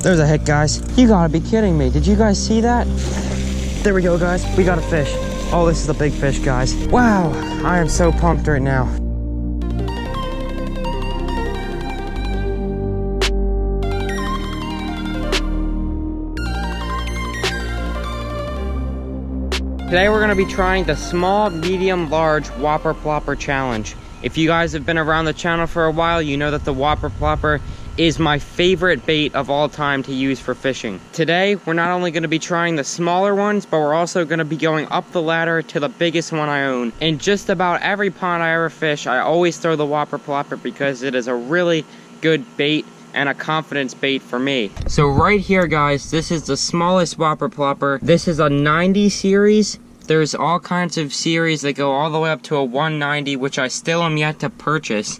There's a hit, guys. You gotta be kidding me. Did you guys see that? There we go, guys. We got a fish. Oh, this is a big fish, guys. Wow, I am so pumped right now. Today we're going to be trying the small, medium, large Whopper Plopper challenge. If you guys have been around the channel for a while, you know that the Whopper Plopper is my favorite bait of all time to use for fishing. Today, we're not only going to be trying the smaller ones, but we're also going to be going up the ladder to the biggest one I own. In just about every pond I ever fish, I always throw the Whopper Plopper because it is a really good bait and a confidence bait for me. So right here, guys, this is the smallest Whopper Plopper. This is a 90 series. There's all kinds of series that go all the way up to a 190, which I still am yet to purchase.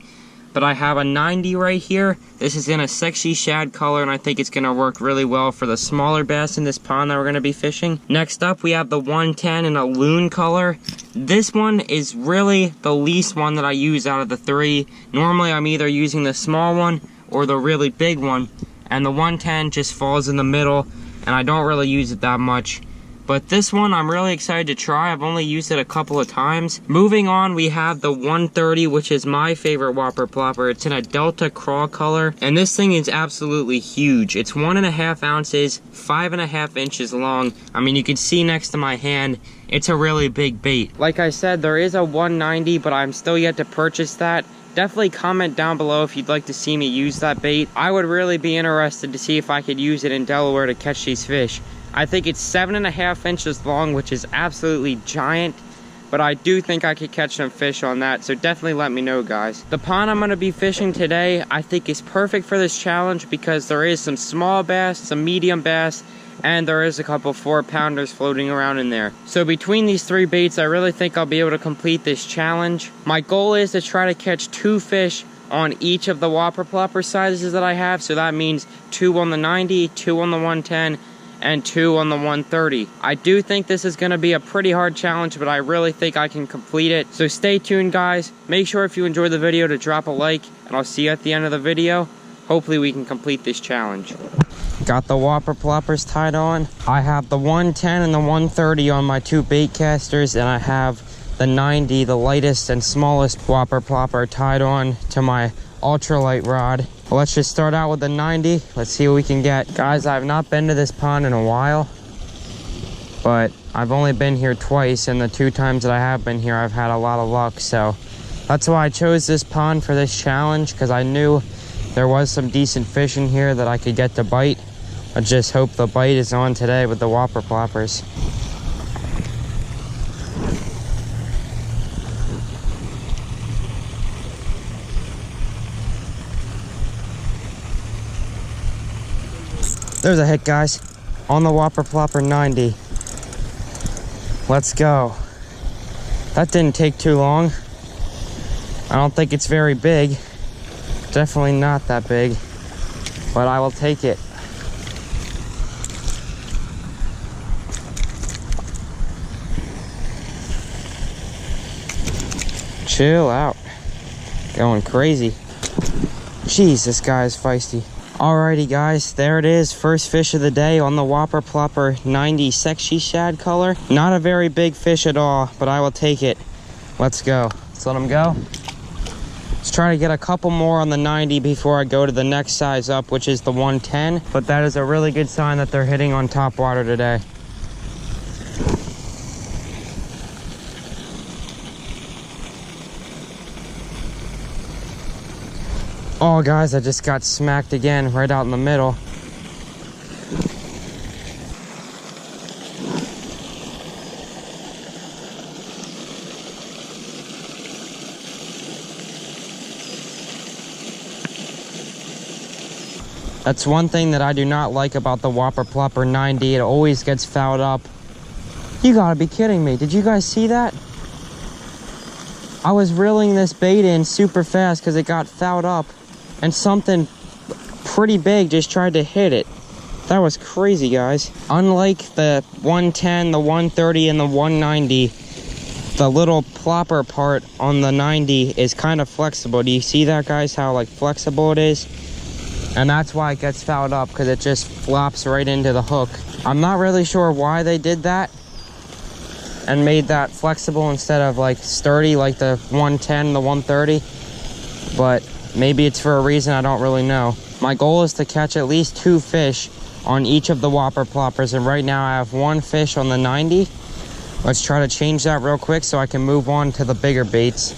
But I have a 90 right here. This is in a sexy shad color, and I think it's gonna work really well for the smaller bass in this pond that we're gonna be fishing. Next up, we have the 110 in a loon color. This one is really the least one that I use out of the three. Normally, I'm either using the small one or the really big one, and the 110 just falls in the middle, and I don't really use it that much. But this one I'm really excited to try. I've only used it a couple of times. Moving on, we have the 130, which is my favorite Whopper Plopper. It's in a Delta Craw color, and this thing is absolutely huge. It's 1.5 ounces, 5.5 inches long. I mean, you can see next to my hand, it's a really big bait. Like I said, there is a 190, but I'm still yet to purchase that. Definitely comment down below if you'd like to see me use that bait. I would really be interested to see if I could use it in Delaware to catch these fish. I think it's 7.5 inches long, which is absolutely giant, but I do think I could catch some fish on that, so definitely let me know, guys. The pond I'm going to be fishing today, I think is perfect for this challenge because there is some small bass, some medium bass, and there is a couple 4-pounders floating around in there. So between these three baits, I really think I'll be able to complete this challenge. My goal is to try to catch 2 fish on each of the Whopper Plopper sizes that I have, so that means 2 on the 90, 2 on the 110, and 2 on the 130. I do think this is going to be a pretty hard challenge, but I really think I can complete it. So stay tuned, guys. Make sure if you enjoyed the video to drop a like, and I'll see you at the end of the video. Hopefully we can complete this challenge. Got the Whopper Ploppers tied on. I have the 110 and the 130 on my 2 bait casters, and I have the 90, the lightest and smallest Whopper Plopper, tied on to my ultralight rod. Well, let's just start out with the 90. Let's see what we can get. Guys, I've not been to this pond in a while, but I've only been here twice, and the 2 times that I have been here, I've had a lot of luck. So that's why I chose this pond for this challenge, because I knew there was some decent fish in here that I could get to bite. I just hope the bite is on today with the Whopper Ploppers. There's a hit, guys, on the Whopper Plopper 90. Let's go. That didn't take too long. I don't think it's very big. Definitely not that big, but I will take it. Chill out. Going crazy. Jeez, this guy is feisty. Alrighty, guys, there it is. First fish of the day on the Whopper Plopper 90 sexy shad color. Not a very big fish at all, but I will take it. Let's go. Let's let him go. Let's try to get a couple more on the 90 before I go to the next size up, which is the 110. But that is a really good sign that they're hitting on top water today. Oh, guys, I just got smacked again right out in the middle. That's one thing that I do not like about the Whopper Plopper 90. It always gets fouled up. You gotta be kidding me. Did you guys see that? I was reeling this bait in super fast because it got fouled up, and something pretty big just tried to hit it. That was crazy, guys. Unlike the 110, the 130, and the 190, the little plopper part on the 90 is kind of flexible. Do you see that, guys? How like flexible it is? And that's why it gets fouled up, because it just flops right into the hook. I'm not really sure why they did that and made that flexible instead of like sturdy like the 110, the 130. But maybe it's for a reason, I don't really know. My goal is to catch at least 2 fish on each of the Whopper Ploppers, and right now I have 1 fish on the 90. Let's try to change that real quick so I can move on to the bigger baits.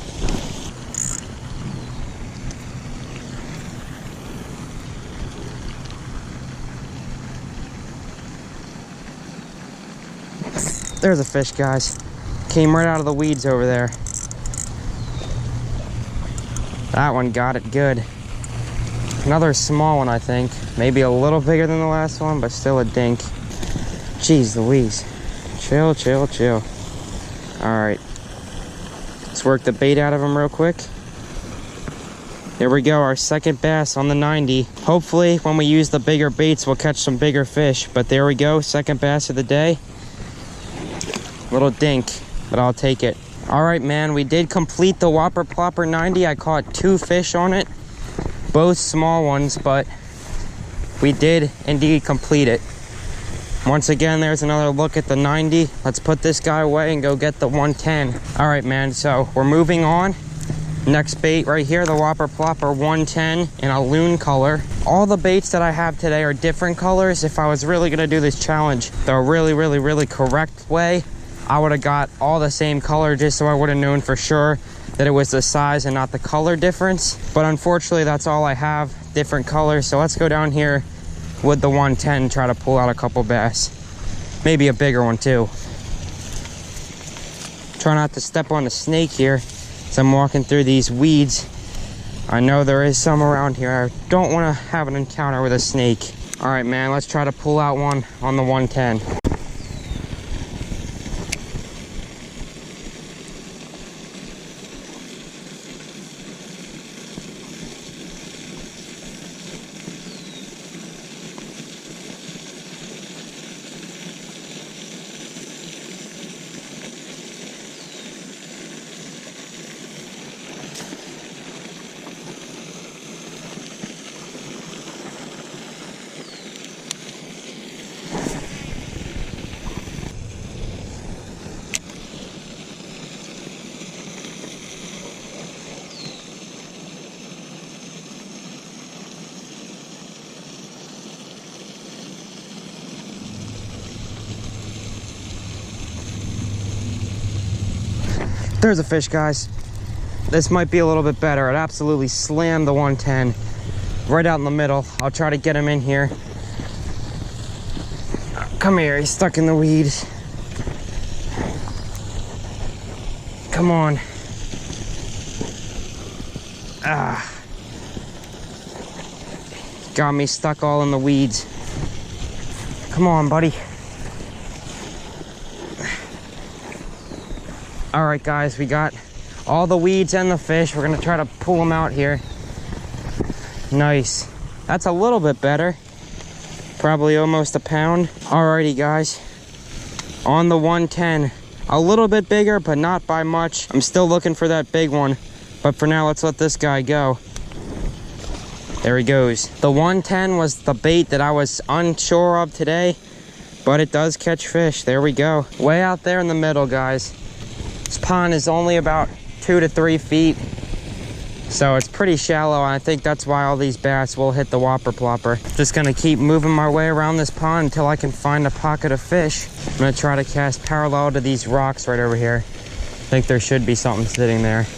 There's a fish, guys. Came right out of the weeds over there. That one got it good. Another small one, I think. Maybe a little bigger than the last one, but still a dink. Jeez Louise. Chill, chill, chill. All right. Let's work the bait out of him real quick. There we go, our second bass on the 90. Hopefully, when we use the bigger baits, we'll catch some bigger fish. But there we go, second bass of the day. Little dink, but I'll take it. All right, man, we did complete the Whopper Plopper 90. I caught 2 fish on it, both small ones, but we did indeed complete it. Once again, there's another look at the 90. Let's put this guy away and go get the 110. All right, man, so we're moving on. Next bait right here, the Whopper Plopper 110 in a loon color. All the baits that I have today are different colors. If I was really gonna do this challenge the really correct way, I would have got all the same color just so I would have known for sure that it was the size and not the color difference. But unfortunately, that's all I have, different colors. So let's go down here with the 110 and try to pull out a couple bass. Maybe a bigger one too. Try not to step on a snake here as I'm walking through these weeds. I know there is some around here. I don't want to have an encounter with a snake. All right, man, let's try to pull out one on the 110. There's a fish, guys. This might be a little bit better. It absolutely slammed the 110 right out in the middle. I'll try to get him in here. Come here, he's stuck in the weeds. Come on. Ah. Got me stuck all in the weeds. Come on, buddy. All right, guys, we got all the weeds and the fish. We're gonna try to pull them out here. Nice. That's a little bit better. Probably almost a pound. Alrighty, guys. On the 110. A little bit bigger, but not by much. I'm still looking for that big one. But for now, let's let this guy go. There he goes. The 110 was the bait that I was unsure of today, but it does catch fish. There we go. Way out there in the middle, guys. This pond is only about 2 to 3 feet, so it's pretty shallow. I think that's why all these bass will hit the Whopper Plopper. Just gonna keep moving my way around this pond until I can find a pocket of fish. I'm gonna try to cast parallel to these rocks right over here. I think there should be something sitting there.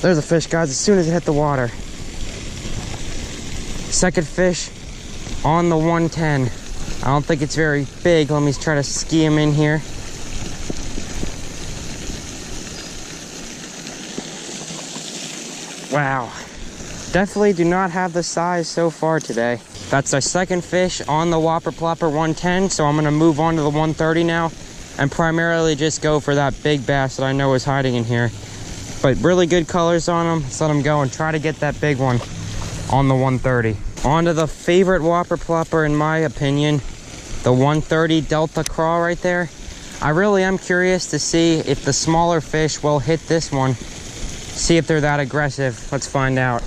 There's a fish, guys, as soon as it hit the water. Second fish on the 110. I don't think it's very big. Let me try to ski him in here. Wow. Definitely do not have the size so far today. That's our second fish on the Whopper Plopper 110, so I'm gonna move on to the 130 now and primarily just go for that big bass that I know is hiding in here. But really good colors on them. Let's let them go and try to get that big one on the 130. On to the favorite Whopper Plopper in my opinion, the 130 Delta Craw right there. I really am curious to see if the smaller fish will hit this one. See if they're that aggressive. Let's find out.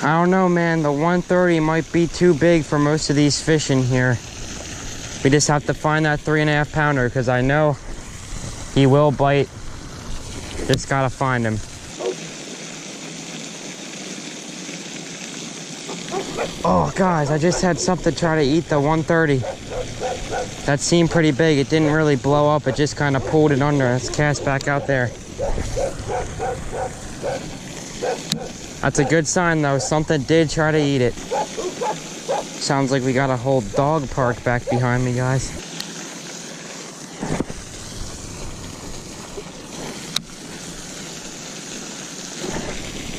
I don't know, man. The 130 might be too big for most of these fish in here. We just have to find that 3.5 pounder because I know he will bite. Just gotta find him. Oh, guys, I just had something try to eat the 130. That seemed pretty big. It didn't really blow up. It just kind of pulled it under. Let's cast back out there. That's a good sign, though. Something did try to eat it. Sounds like we got a whole dog park back behind me, guys.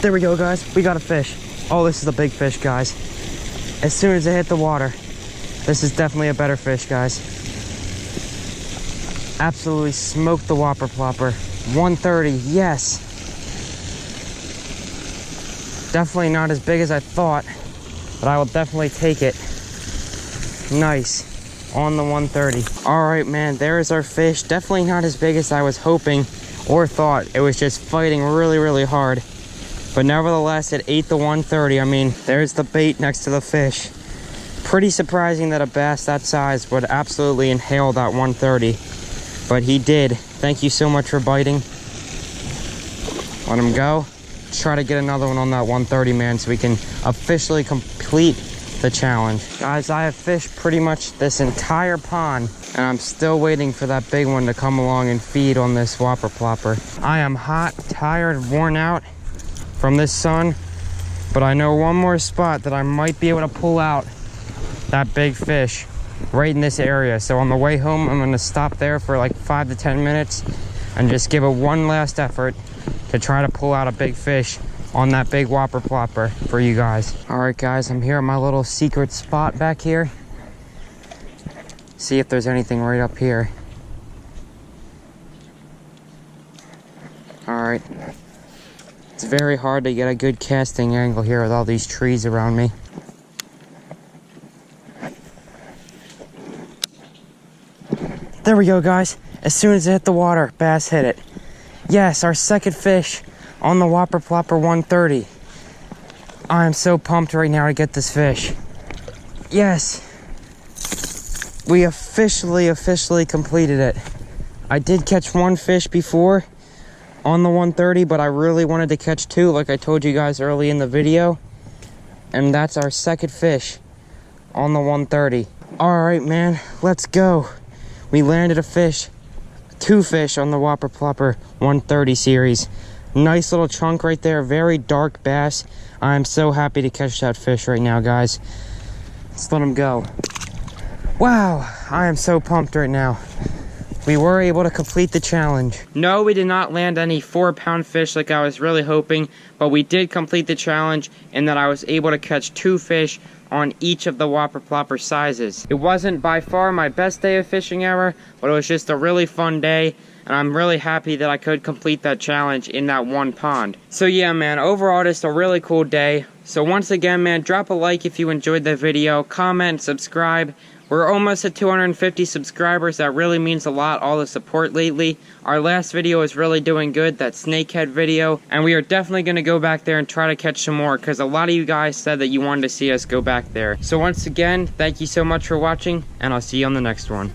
There we go, guys. We got a fish. Oh, this is a big fish, guys. As soon as it hit the water, this is definitely a better fish, guys. Absolutely smoked the Whopper Plopper. 130, yes. Definitely not as big as I thought, but I will definitely take it. Nice, on the 130. All right, man, there's our fish. Definitely not as big as I was hoping or thought. It was just fighting really, really hard. But nevertheless, it ate the 130. I mean, there's the bait next to the fish. Pretty surprising that a bass that size would absolutely inhale that 130. But he did. Thank you so much for biting. Let him go. Let's try to get another one on that 130, man, so we can officially complete the challenge. Guys, I have fished pretty much this entire pond, and I'm still waiting for that big one to come along and feed on this Whopper Plopper. I am hot, tired, worn out from this sun, but I know one more spot that I might be able to pull out that big fish right in this area. So on the way home, I'm gonna stop there for like 5 to 10 minutes and just give it one last effort to try to pull out a big fish on that big Whopper Plopper for you guys. All right, guys, I'm here at my little secret spot back here. See if there's anything right up here. All right. It's very hard to get a good casting angle here with all these trees around me. There we go, guys. As soon as it hit the water, bass hit it. Yes, our second fish on the Whopper Plopper 130. I am so pumped right now to get this fish. Yes. We officially completed it. I did catch one fish before on the 130, but I really wanted to catch two, like I told you guys early in the video. And that's our second fish on the 130. All right, man, let's go. We landed a fish. Two fish on the Whopper Plopper 130 series. Nice little chunk right there. Very dark bass. I am so happy to catch that fish right now, guys. Let's let him go. Wow, I am so pumped right now. We were able to complete the challenge. No, we did not land any 4-pound fish like I was really hoping, but we did complete the challenge in that I was able to catch 2 fish on each of the Whopper Plopper sizes. It wasn't by far my best day of fishing ever, but it was just a really fun day, and I'm really happy that I could complete that challenge in that one pond. So yeah, man, overall just a really cool day. So once again, man, drop a like if you enjoyed the video, comment, subscribe. We're almost at 250 subscribers. That really means a lot, all the support lately. Our last video is really doing good, that snakehead video. And we are definitely going to go back there and try to catch some more, because a lot of you guys said that you wanted to see us go back there. So once again, thank you so much for watching, and I'll see you on the next one.